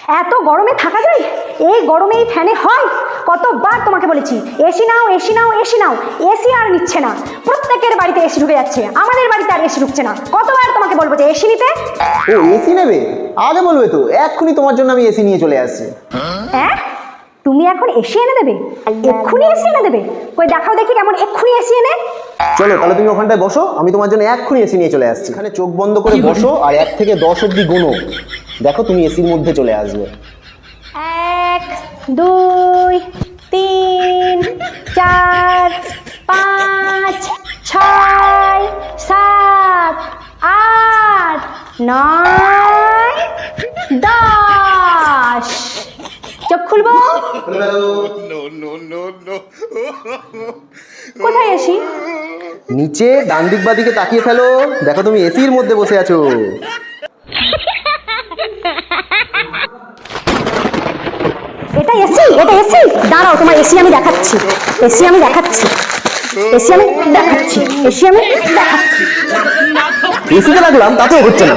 এত গরমে থাকা যায়? এই গরমে এই ফ্যানে হয়? কতবার তোমাকে বলেছি এসি নাও, এসি নাও, এসি নাও। এসি আর নিচ্ছে না। প্রত্যেকের বাড়িতে এসি ঢুকে যাচ্ছে, আমাদের বাড়িতে আর এসি ঢুকছে না। কতবার তোমাকে বলবো যে এসি নিতে? ও এসি নেবে? আগে বলবে তো, এক্ষুনি তোমার জন্য আমি এসি নিয়ে চলে আসছি। হ্যাঁ, তুমি এখন এসি এনে দেবে? এক্ষুনি এসি এনে দেবে? কই দেখাও দেখি কেমন এক্ষুনি এসি এনে। চলো তাহলে তুমি ওখানটায় বসো, আমি তোমার জন্য এক্ষুনি এসি নিয়ে চলে আসছি। এখানে চোখ বন্ধ করে বসো আর 1 থেকে 10 অবধি গুনো। দেখো তুমি এসির মধ্যে চলে আসবে। 1 2 3 4 5 6 7 8 9 10। চোখ খুলবো? কোথায় এসি? নিচে ডান দিক বাদিকে তাকিয়ে ফেলো, দেখো তুমি এসির মধ্যে বসে আছো। এটা এসি? এটা এসি? দাঁড়াও, তোমার এসি আমি দেখাচ্ছি। এসি আমি দেখাচ্ছি। এসি আমি দেখাচ্ছি। এসি আমি দেখাচ্ছি। এসিতে রাখলাম তাতেও হচ্ছে না।